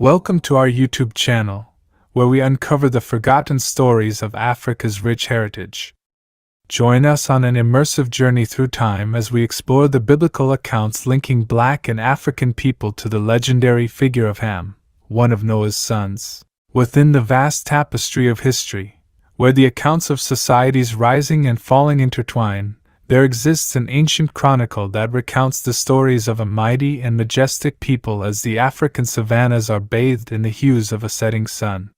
Welcome to our YouTube channel, where we uncover the forgotten stories of Africa's rich heritage. Join us on an immersive journey through time as we explore the biblical accounts linking Black and African people to the legendary figure of Ham, one of Noah's sons. Within the vast tapestry of history, where the accounts of societies rising and falling intertwine, there exists an ancient chronicle that recounts the stories of a mighty and majestic people as the African savannas are bathed in the hues of a setting sun.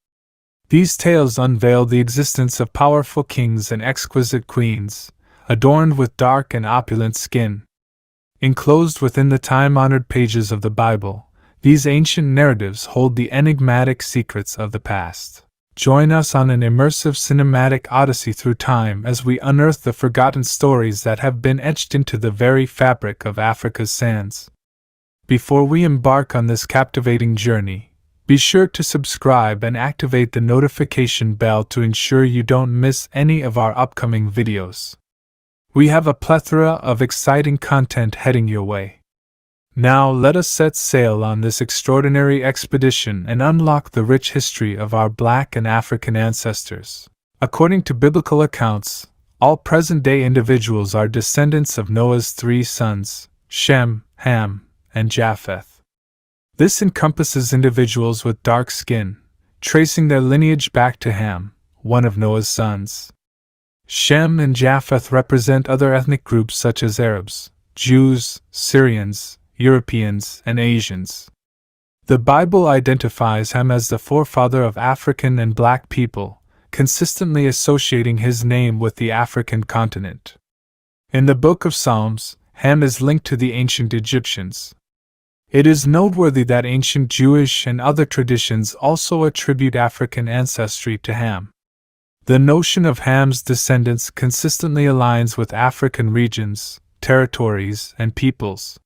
These tales unveil the existence of powerful kings and exquisite queens, adorned with dark and opulent skin. Enclosed within the time-honored pages of the Bible, these ancient narratives hold the enigmatic secrets of the past. Join us on an immersive cinematic odyssey through time as we unearth the forgotten stories that have been etched into the very fabric of Africa's sands. Before we embark on this captivating journey, be sure to subscribe and activate the notification bell to ensure you don't miss any of our upcoming videos. We have a plethora of exciting content heading your way. Now let us set sail on this extraordinary expedition and unlock the rich history of our Black and African ancestors. According to biblical accounts, all present-day individuals are descendants of Noah's three sons, Shem, Ham, and Japheth. This encompasses individuals with dark skin, tracing their lineage back to Ham, one of Noah's sons. Shem and Japheth represent other ethnic groups such as Arabs, Jews, Syrians, Europeans, and Asians. The Bible identifies Ham as the forefather of African and Black people, consistently associating his name with the African continent. In the Book of Psalms, Ham is linked to the ancient Egyptians. It is noteworthy that ancient Jewish and other traditions also attribute African ancestry to Ham. The notion of Ham's descendants consistently aligns with African regions, territories, and peoples.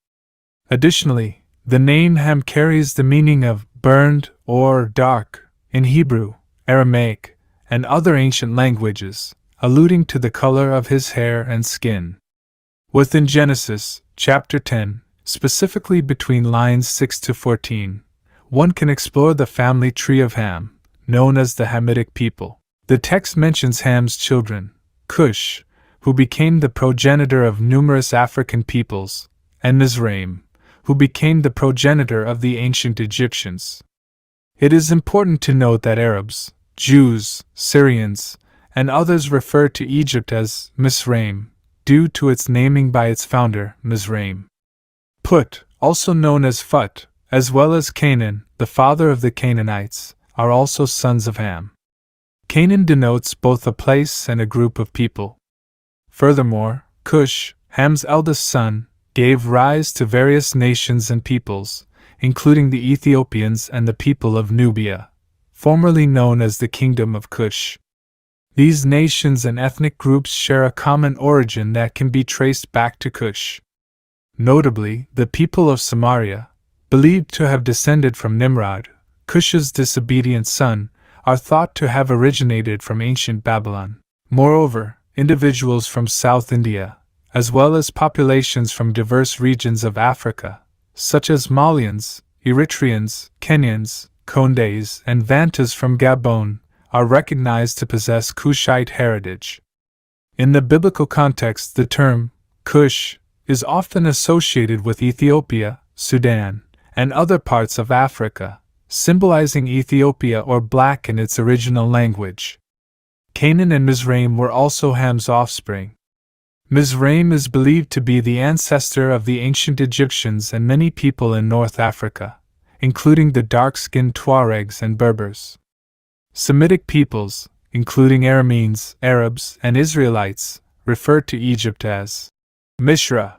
Additionally, the name Ham carries the meaning of burned or dark in Hebrew, Aramaic, and other ancient languages, alluding to the color of his hair and skin. Within Genesis, chapter 10, specifically between lines 6 to 14, one can explore the family tree of Ham, known as the Hamitic people. The text mentions Ham's children, Cush, who became the progenitor of numerous African peoples, and Mizraim, who became the progenitor of the ancient Egyptians. It is important to note that Arabs, Jews, Syrians, and others refer to Egypt as Misraim, due to its naming by its founder, Mizraim. Put, also known as Phut, as well as Canaan, the father of the Canaanites, are also sons of Ham. Canaan denotes both a place and a group of people. Furthermore, Cush, Ham's eldest son, gave rise to various nations and peoples, including the Ethiopians and the people of Nubia, formerly known as the Kingdom of Cush. These nations and ethnic groups share a common origin that can be traced back to Cush. Notably, the people of Samaria, believed to have descended from Nimrod, Cush's disobedient son, are thought to have originated from ancient Babylon. Moreover, individuals from South India, as well as populations from diverse regions of Africa, such as Malians, Eritreans, Kenyans, Kondes, and Vantas from Gabon, are recognized to possess Kushite heritage. In the biblical context, the term Cush is often associated with Ethiopia, Sudan, and other parts of Africa, symbolizing Ethiopia or Black in its original language. Canaan and Mizraim were also Ham's offspring. Mizraim is believed to be the ancestor of the ancient Egyptians and many people in North Africa, including the dark-skinned Tuaregs and Berbers. Semitic peoples, including Arameans, Arabs, and Israelites, refer to Egypt as Mishra.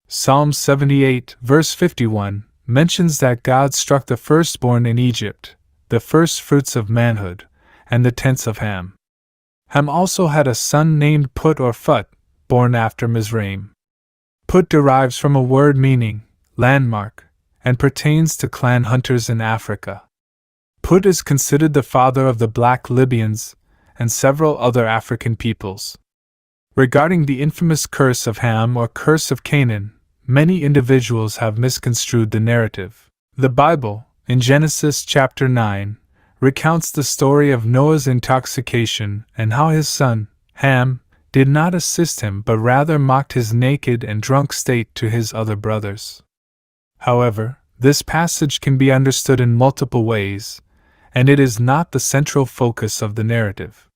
Psalm 78, verse 51, mentions that God struck the firstborn in Egypt, the first fruits of manhood, and the tents of Ham. Ham also had a son named Put or Phut, born after Mizraim. Put derives from a word meaning landmark and pertains to clan hunters in Africa. Put is considered the father of the Black Libyans and several other African peoples. Regarding the infamous curse of Ham or curse of Canaan, many individuals have misconstrued the narrative. The Bible, in Genesis chapter 9, recounts the story of Noah's intoxication and how his son, Ham, did not assist him but rather mocked his naked and drunk state to his other brothers. However, this passage can be understood in multiple ways, and it is not the central focus of the narrative.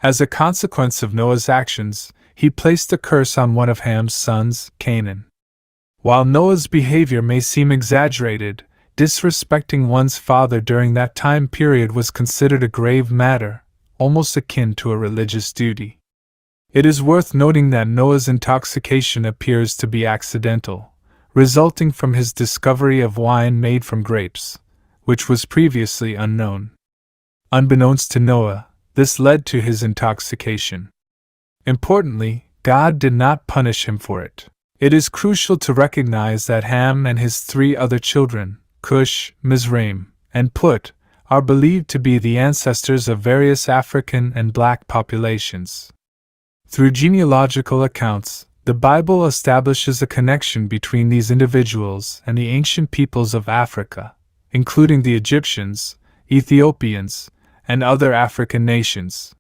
As a consequence of Noah's actions, he placed a curse on one of Ham's sons, Canaan. While Noah's behavior may seem exaggerated, disrespecting one's father during that time period was considered a grave matter, almost akin to a religious duty. It is worth noting that Noah's intoxication appears to be accidental, resulting from his discovery of wine made from grapes, which was previously unknown. Unbeknownst to Noah, this led to his intoxication. Importantly, God did not punish him for it. It is crucial to recognize that Ham and his 3 other children, Cush, Mizraim, and Put, are believed to be the ancestors of various African and black populations. Through genealogical accounts, the Bible establishes a connection between these individuals and the ancient peoples of Africa, including the Egyptians, Ethiopians, and other African nations.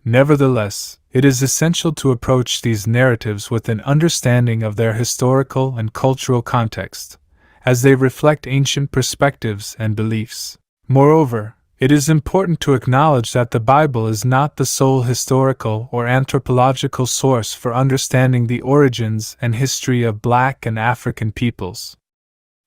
Nevertheless, it is essential to approach these narratives with an understanding of their historical and cultural context, as they reflect ancient perspectives and beliefs. Moreover, it is important to acknowledge that the Bible is not the sole historical or anthropological source for understanding the origins and history of Black and African peoples.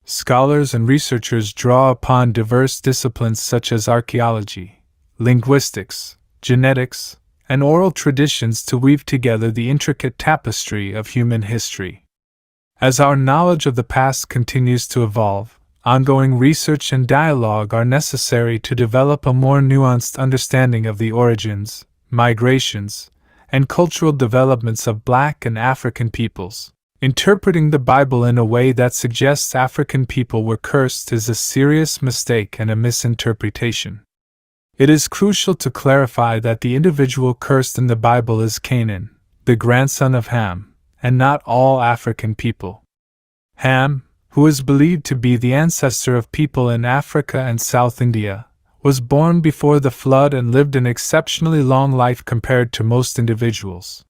Scholars and researchers draw upon diverse disciplines such as archaeology, linguistics, genetics, and oral traditions to weave together the intricate tapestry of human history. As our knowledge of the past continues to evolve, ongoing research and dialogue are necessary to develop a more nuanced understanding of the origins, migrations, and cultural developments of Black and African peoples. Interpreting the Bible in a way that suggests African people were cursed is a serious mistake and a misinterpretation. It is crucial to clarify that the individual cursed in the Bible is Canaan, the grandson of Ham, and not all African people. Ham, who is believed to be the ancestor of people in Africa and South India, was born before the flood and lived an exceptionally long life compared to most individuals.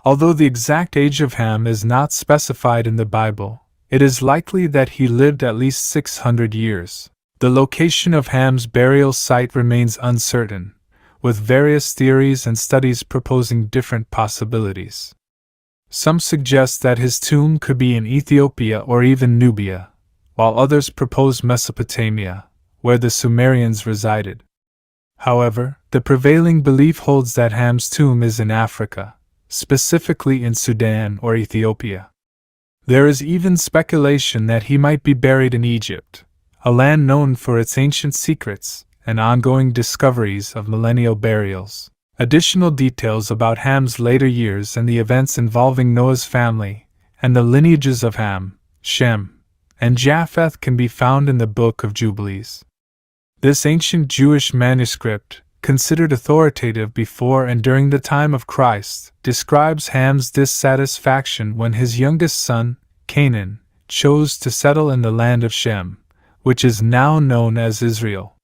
Although the exact age of Ham is not specified in the Bible, it is likely that he lived at least 600 years. The location of Ham's burial site remains uncertain, with various theories and studies proposing different possibilities. Some suggest that his tomb could be in Ethiopia or even Nubia, while others propose Mesopotamia, where the Sumerians resided. However, the prevailing belief holds that Ham's tomb is in Africa, specifically in Sudan or Ethiopia. There is even speculation that he might be buried in Egypt, a land known for its ancient secrets and ongoing discoveries of millennial burials. Additional details about Ham's later years and the events involving Noah's family and the lineages of Ham, Shem, and Japheth can be found in the Book of Jubilees. This ancient Jewish manuscript, considered authoritative before and during the time of Christ, describes Ham's dissatisfaction when his youngest son, Canaan, chose to settle in the land of Shem, which is now known as Israel.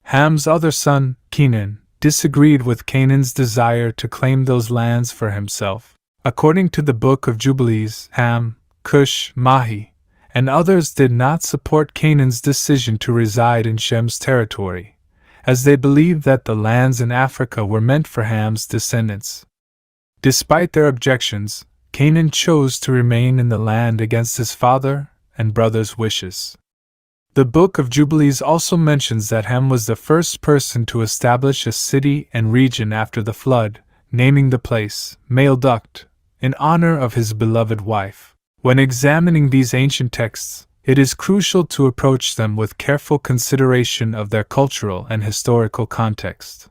Ham's other son, Canaan, disagreed with Canaan's desire to claim those lands for himself. According to the Book of Jubilees, Ham, Cush, Mahi, and others did not support Canaan's decision to reside in Shem's territory, as they believed that the lands in Africa were meant for Ham's descendants. Despite their objections, Canaan chose to remain in the land against his father and brother's wishes. The Book of Jubilees also mentions that Ham was the first person to establish a city and region after the flood, naming the place Maleduct, in honor of his beloved wife. When examining these ancient texts, it is crucial to approach them with careful consideration of their cultural and historical context.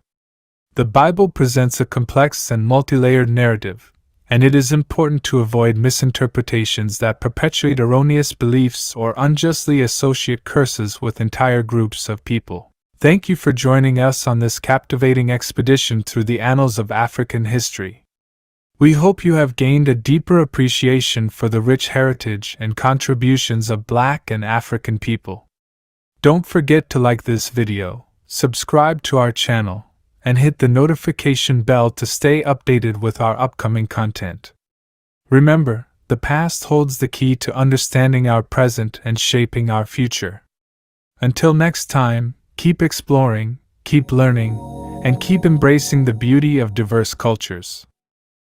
The Bible presents a complex and multi-layered narrative, and it is important to avoid misinterpretations that perpetuate erroneous beliefs or unjustly associate curses with entire groups of people. Thank you for joining us on this captivating expedition through the annals of African history. We hope you have gained a deeper appreciation for the rich heritage and contributions of Black and African people. Don't forget to like this video, subscribe to our channel, and hit the notification bell to stay updated with our upcoming content. Remember, the past holds the key to understanding our present and shaping our future. Until next time, keep exploring, keep learning, and keep embracing the beauty of diverse cultures.